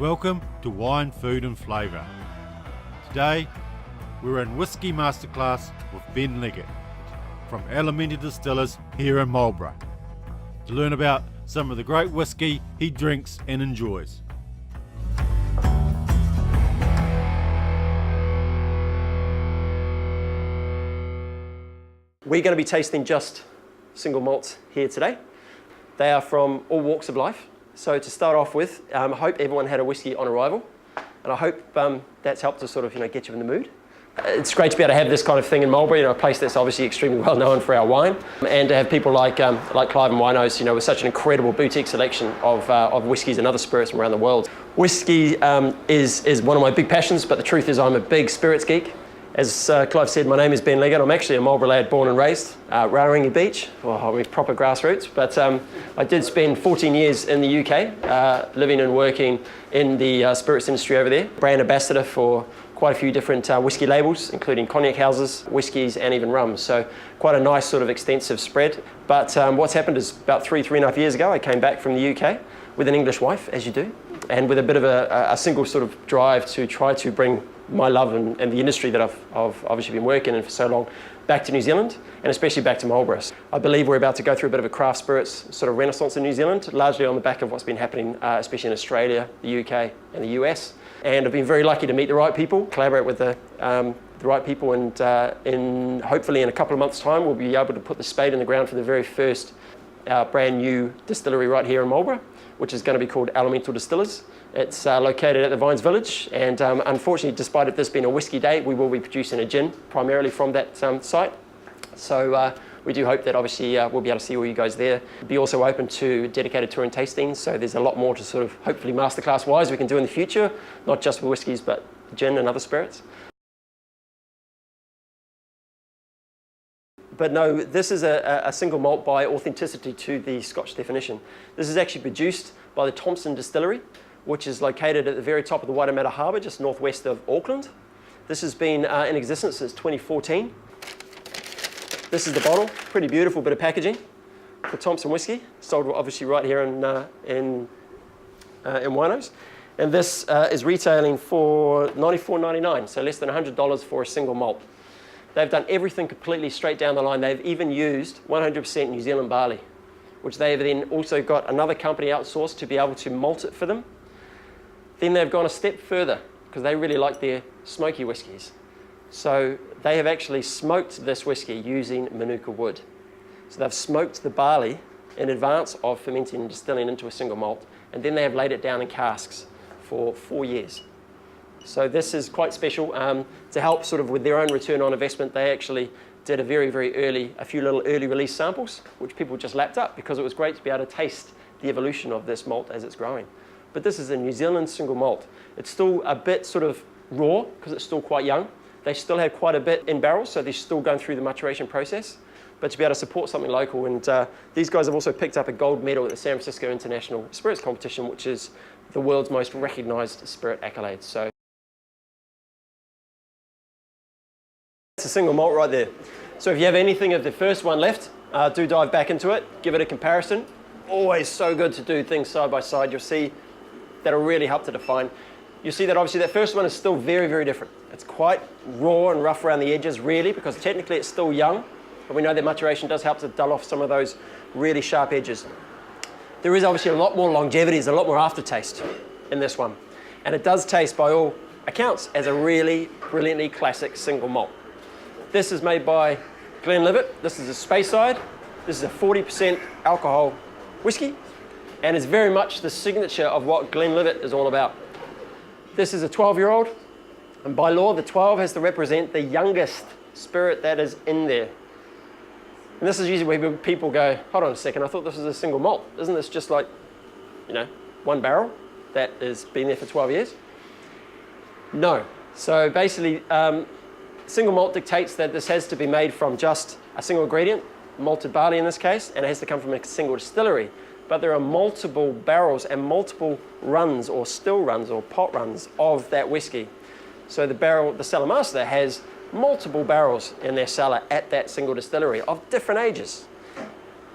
Welcome to Wine, Food and Flavour. Today, we're in Whisky Masterclass with Benn Leggett from Elemental Distillers here in Marlborough to learn about some of the great whisky he drinks and enjoys. We're going to be tasting just single malts here today. They are from all walks of life. So to start off with, I hope everyone had a whisky on arrival, and I hope that's helped to sort of get you in the mood. It's great to be able to have this kind of thing in Marlborough, a place that's obviously extremely well known for our wine, and to have people like Clive and Winos, with such an incredible boutique selection of whiskies and other spirits from around the world. Whiskey is one of my big passions, but the truth is I'm a big spirits geek. As Clive said, my name is Benn Leggett. I'm actually a Marlborough lad born and raised, Raringi Beach, proper grassroots. But I did spend 14 years in the UK, living and working in the spirits industry over there. Brand ambassador for quite a few different whisky labels, including cognac houses, whiskies, and even rums. So quite a nice sort of extensive spread. But what's happened is about 3.5 years ago, I came back from the UK with an English wife, as you do, and with a bit of a single sort of drive to try to bring my love and the industry that I've obviously been working in for so long back to New Zealand, and especially back to Marlborough. I believe we're about to go through a bit of a craft spirits sort of renaissance in New Zealand, largely on the back of what's been happening, especially in Australia, the UK, and the US. And I've been very lucky to meet the right people, collaborate with the right people, and hopefully in a couple of months' time we'll be able to put the spade in the ground for the very first brand new distillery right here in Marlborough, which is going to be called Elemental Distillers. It's located at the Vines Village, and unfortunately, despite this being a whisky day, we will be producing a gin primarily from that site. So we do hope that obviously we'll be able to see all you guys there. Be also open to dedicated touring tastings, so there's a lot more to sort of hopefully masterclass wise we can do in the future, not just for whiskies but gin and other spirits. But no, this is a single malt by authenticity to the Scotch definition. This is actually produced by the Thomson Distillery, which is located at the very top of the Waitemata Harbour, just northwest of Auckland. This has been in existence since 2014. This is the bottle, pretty beautiful bit of packaging for Thomson whiskey, sold obviously right here in Winos. And this is retailing for $94.99, so less than $100 for a single malt. They've done everything completely straight down the line. They've even used 100% New Zealand barley, which they have then also got another company outsourced to be able to malt it for them. Then they've gone a step further because they really like their smoky whiskies. So they have actually smoked this whiskey using Manuka wood. So they've smoked the barley in advance of fermenting and distilling into a single malt, and then they have laid it down in casks for 4 years. So this is quite special. To help sort of with their own return on investment, they actually did a few little early release samples, which people just lapped up because it was great to be able to taste the evolution of this malt as it's growing. But this is a New Zealand single malt. It's still a bit sort of raw because it's still quite young. They still have quite a bit in barrels, so they're still going through the maturation process. But to be able to support something local, and these guys have also picked up a gold medal at the San Francisco International Spirits Competition, which is the world's most recognised spirit accolade. So it's a single malt right there. So if you have anything of the first one left, do dive back into it, give it a comparison. Always so good to do things side by side. You'll see that'll really help to define. You'll see that obviously that first one is still very, very different. It's quite raw and rough around the edges really, because technically it's still young, but we know that maturation does help to dull off some of those really sharp edges. There is obviously a lot more longevity, there's a lot more aftertaste in this one. And it does taste by all accounts as a really brilliantly classic single malt. This is made by Glenlivet. This is a Speyside. This is a 40% alcohol whiskey, and it's very much the signature of what Glenlivet is all about. This is a 12-year-old, and by law, the 12 has to represent the youngest spirit that is in there. And this is usually where people go, hold on a second, I thought this was a single malt. Isn't this just like, one barrel that has been there for 12 years? No. So basically, single malt dictates that this has to be made from just a single ingredient, malted barley in this case, and it has to come from a single distillery. But there are multiple barrels and multiple runs or still runs or pot runs of that whiskey. So the cellar master has multiple barrels in their cellar at that single distillery of different ages.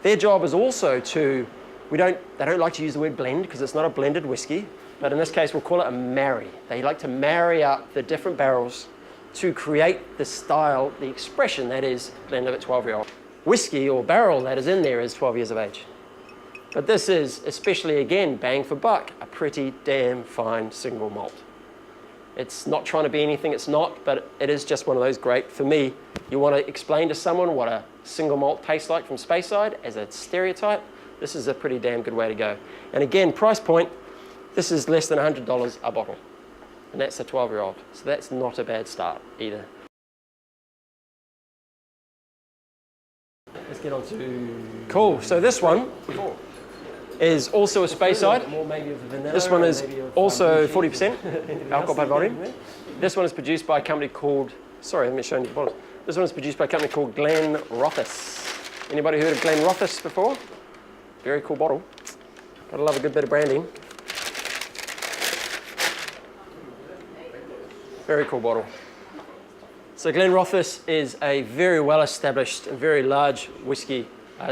Their job is also to, they don't like to use the word blend because it's not a blended whiskey. but in this case we'll call it a marry. They like to marry up the different barrels to create the style, the expression that is Glen Leggett 12-year-old. Whiskey or barrel that is in there is 12 years of age. But this is, especially again, bang for buck, a pretty damn fine single malt. It's not trying to be anything it's not, but it is just one of those great, for me, you want to explain to someone what a single malt tastes like from Speyside as a stereotype, this is a pretty damn good way to go. And again, price point, this is less than $100 a bottle. And that's a 12-year-old. So that's not a bad start either. Let's get on to... Cool, so this one is also a Speyside. This one is also 40% alcohol by volume. This one is produced by a company called, sorry, let me show you the bottles. This one is produced by a company called Glenrothes. Anybody heard of Glenrothes before? Very cool bottle. Gotta love a good bit of branding. Very cool bottle. So Glenrothes is a very well-established and very large whiskey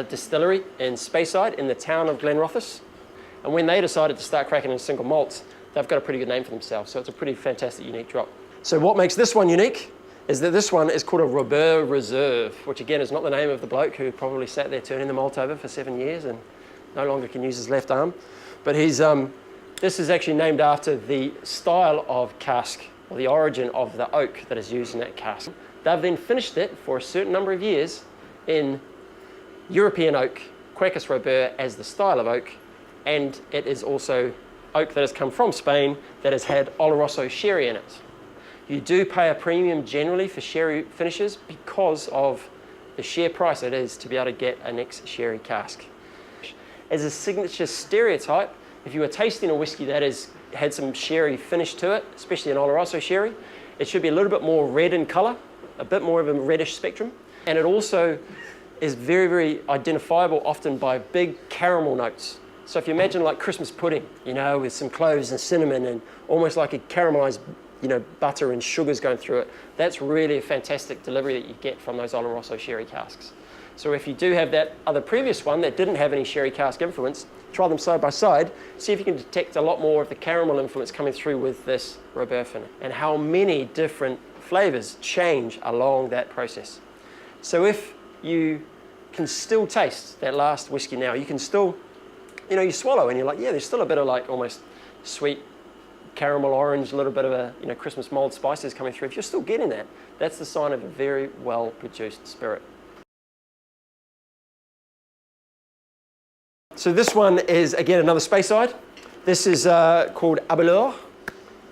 distillery in Speyside in the town of Glenrothes. And when they decided to start cracking in single malts, they've got a pretty good name for themselves. So it's a pretty fantastic, unique drop. So what makes this one unique is that this one is called a Robert Reserve, which again is not the name of the bloke who probably sat there turning the malt over for 7 years and no longer can use his left arm. But he's, this is actually named after the style of cask, or the origin of the oak that is used in that cask. They've then finished it for a certain number of years in European oak, Quercus Robur as the style of oak, and it is also oak that has come from Spain that has had Oloroso sherry in it. You do pay a premium generally for sherry finishes because of the sheer price it is to be able to get an ex-sherry cask. As a signature stereotype, if you were tasting a whiskey that has had some sherry finish to it, especially an Oloroso sherry, it should be a little bit more red in colour, a bit more of a reddish spectrum, and it also is very, very identifiable often by big caramel notes. So if you imagine like Christmas pudding, you know, with some cloves and cinnamon and almost like a caramelised, you know, butter and sugars going through it, that's really a fantastic delivery that you get from those Oloroso sherry casks. So if you do have that other previous one that didn't have any sherry cask influence, try them side by side, see if you can detect a lot more of the caramel influence coming through with this Robur finish and how many different flavours change along that process. So if you can still taste that last whiskey now, you can still, you know, you swallow and you're like, yeah, there's still a bit of like almost sweet caramel orange, a little bit of a, you know, Christmas mulled spices coming through. If you're still getting that, that's the sign of a very well produced spirit. So this one is, again, another Speyside. This is called Abelor,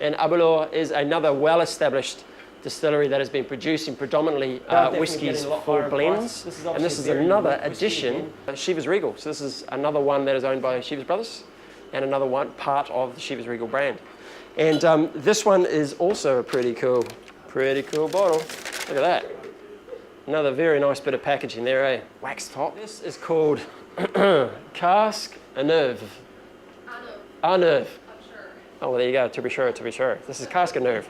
and Abelor is another well-established distillery that has been producing predominantly whiskies for blends. And this is another addition, Chivas Regal. So this is another one that is owned by Chivas Brothers, and another one part of the Chivas Regal brand. And this one is also a pretty cool bottle. Look at that. Another very nice bit of packaging there, eh? Wax top. This is called Cask à Neuve. À Neuve. Oh, well, there you go, to be sure, to be sure. This is Cask à Neuve.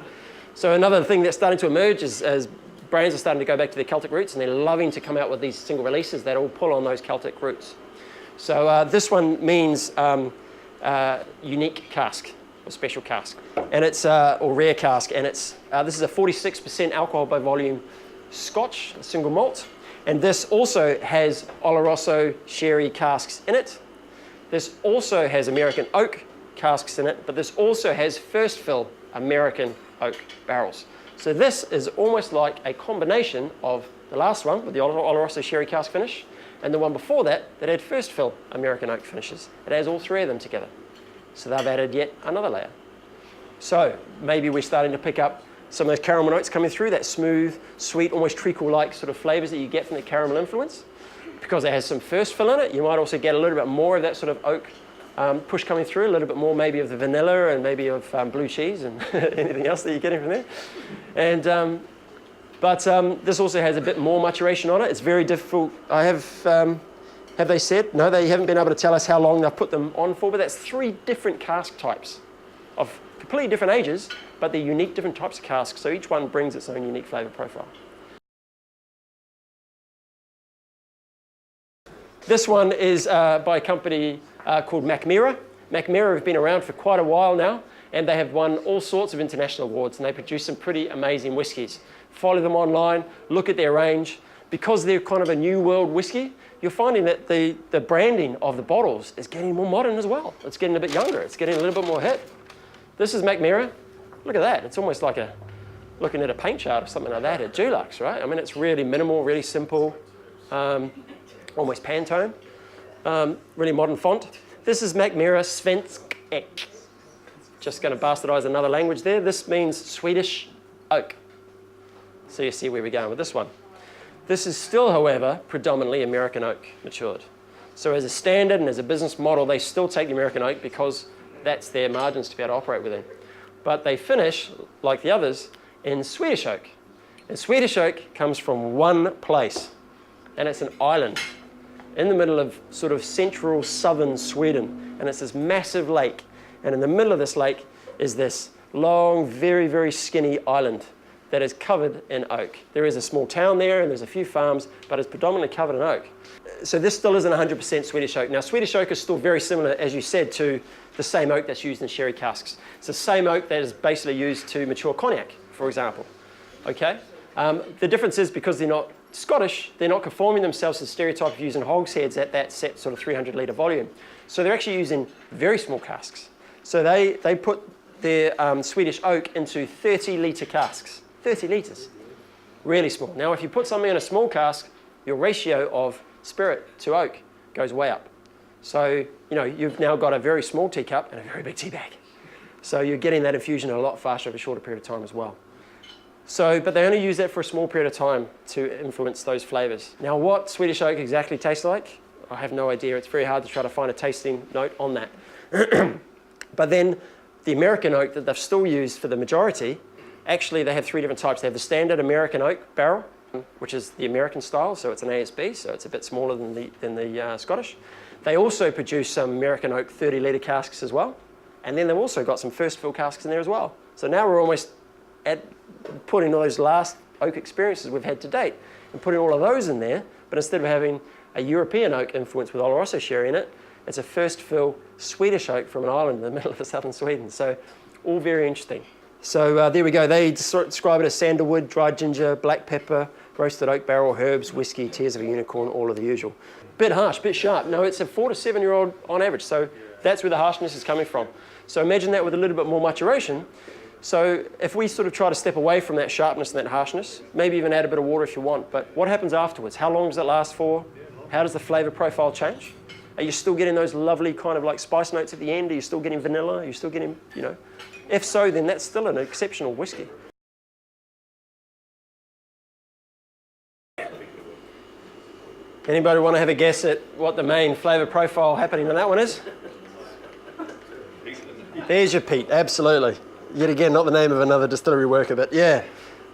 So another thing that's starting to emerge is as brands are starting to go back to their Celtic roots, and they're loving to come out with these single releases that all pull on those Celtic roots. So this one means unique cask, or special cask, and it's or rare cask, and it's this is a 46% alcohol by volume Scotch, a single malt, and this also has Oloroso sherry casks in it. This also has American oak casks in it, but this also has first fill American oak barrels. So this is almost like a combination of the last one with the Oloroso sherry cask finish and the one before that that had first fill American oak finishes. It has all three of them together. So they've added yet another layer. So maybe we're starting to pick up some of those caramel notes coming through, that smooth, sweet, almost treacle-like sort of flavours that you get from the caramel influence. Because it has some first fill in it, you might also get a little bit more of that sort of oak push coming through, a little bit more maybe of the vanilla and maybe of blue cheese and anything else that you're getting from there. And, but this also has a bit more maturation on it. It's very difficult. Have they said? No, they haven't been able to tell us how long they've put them on for, but that's 3 different cask types of completely different ages, but they're unique different types of casks, so each one brings its own unique flavour profile. This one is by a company called Macmira. McMera have been around for quite a while now, and they have won all sorts of international awards, and they produce some pretty amazing whiskies. Follow them online, look at their range. Because they're kind of a new world whiskey, you're finding that the branding of the bottles is getting more modern as well. It's getting a bit younger, it's getting a little bit more hip. This is McMera. Look at that, it's almost like looking at a paint chart or something like that at Dulux, right? I mean, it's really minimal, really simple, almost Pantone, really modern font. This is McMera Svensk Ek. Just going to bastardize another language there. This means Swedish Oak. So you see where we're going with this one. This is still, however, predominantly American oak matured. So as a standard and as a business model, they still take the American oak because that's their margins to be able to operate within. But they finish, like the others, in Swedish oak. And Swedish oak comes from one place, and it's an island in the middle of sort of central southern Sweden. And it's this massive lake. And in the middle of this lake is this long, very, very skinny island that is covered in oak. There is a small town there and there's a few farms, but it's predominantly covered in oak. So this still isn't 100% Swedish oak. Now, Swedish oak is still very similar, as you said, to the same oak that's used in sherry casks. It's the same oak that is basically used to mature cognac, for example. Okay? The difference is because they're not Scottish, they're not conforming themselves to the stereotype of using hogsheads at that set sort of 300 litre volume. So they're actually using very small casks. So they put their Swedish oak into 30 litre casks. 30 litres, really small. Now, if you put something in a small cask, your ratio of spirit to oak goes way up. So, you know, you've now got a very small teacup and a very big tea bag. So you're getting that infusion a lot faster over a shorter period of time as well. So, but they only use that for a small period of time to influence those flavours. Now, what Swedish oak exactly tastes like, I have no idea. It's very hard to try to find a tasting note on that. But then the American oak that they've still used for the majority, actually, they have three different types. They have the standard American oak barrel, which is the American style, so it's an ASB, so it's a bit smaller than the Scottish. They also produce some American oak 30 litre casks as well, and then they've also got some first fill casks in there as well. So now we're almost at putting all those last oak experiences we've had to date and putting all of those in there, but instead of having a European oak influence with Oloroso sherry in it, it's a first fill Swedish oak from an island in the middle of the southern Sweden. So all very interesting. So there we go. They describe it as sandalwood, dried ginger, black pepper, roasted oak barrel, herbs, whiskey, tears of a unicorn, all of the usual. Bit harsh, bit sharp. No, it's a 4 to 7 year old on average. So that's where the harshness is coming from. So imagine that with a little bit more maturation. So if we sort of try to step away from that sharpness and that harshness, maybe even add a bit of water if you want, but what happens afterwards? How long does it last for? How does the flavour profile change? Are you still getting those lovely kind of like spice notes at the end? Are you still getting vanilla? Are you still getting, you know? If so, then that's still an exceptional whiskey. Anybody want to have a guess at what the main flavour profile happening on that one is? There's your peat, absolutely. Yet again, not the name of another distillery worker, but yeah.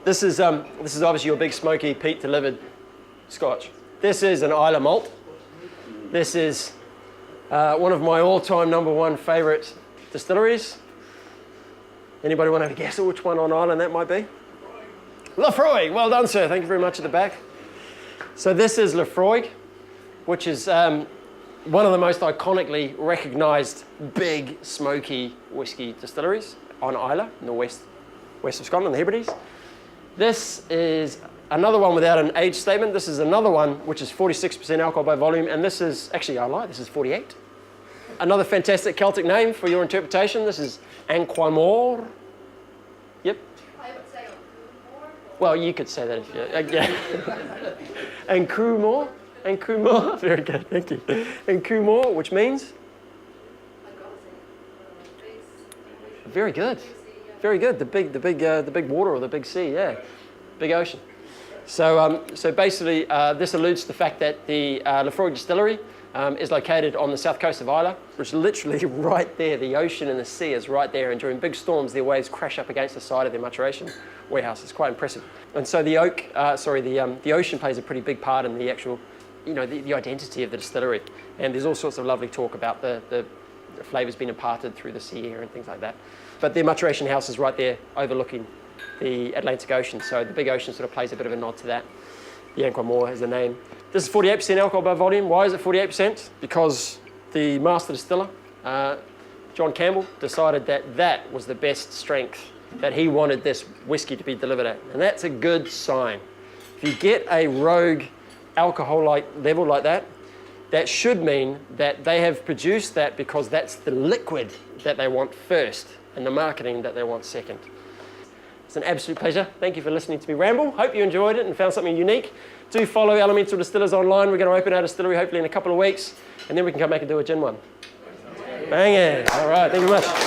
This is obviously your big smoky peat delivered Scotch. This is an Islay malt. This is one of my all-time #1 favourite distilleries. Anybody want to have a guess at which one on Ireland that might be? Laphroaig, well done, sir. Thank you very much at the back. So this is Laphroaig, which is one of the most iconically recognised big smoky whiskey distilleries on Islay, in the west of Scotland, the Hebrides. This is another one without an age statement. This is another one which is 46% alcohol by volume, and this is, actually I lied, this is 48. Another fantastic Celtic name for your interpretation. This is Anquamore. Yep. I would say Anquamore. Well, you could say that if you... yeah. Anquamore. Very good, thank you. Anquamore, which means? Very good. Very good. The big water or the big sea, yeah. Big ocean. So basically, this alludes to the fact that the Laphroaig distillery is located on the south coast of Islay, which is literally right there. The ocean and the sea is right there, and during big storms, their waves crash up against the side of their maturation warehouse. It's quite impressive. And so the ocean plays a pretty big part in the actual, the identity of the distillery. And there's all sorts of lovely talk about the flavours being imparted through the sea air and things like that. But their maturation house is right there, overlooking the Atlantic Ocean. So the big ocean sort of plays a bit of a nod to that. The Anquamore is the name. This is 48% alcohol by volume. Why is it 48%? Because the master distiller John Campbell decided that that was the best strength that he wanted this whiskey to be delivered at. And that's a good sign. If you get a rogue alcohol level like that, that should mean that they have produced that because that's the liquid that they want first and the marketing that they want second. It's an absolute pleasure. Thank you for listening to me ramble. Hope you enjoyed it and found something unique. Do follow Elemental Distillers online. We're going to open our distillery hopefully in a couple of weeks, and then we can come back and do a gin one. Bang it. All right, thank you very much.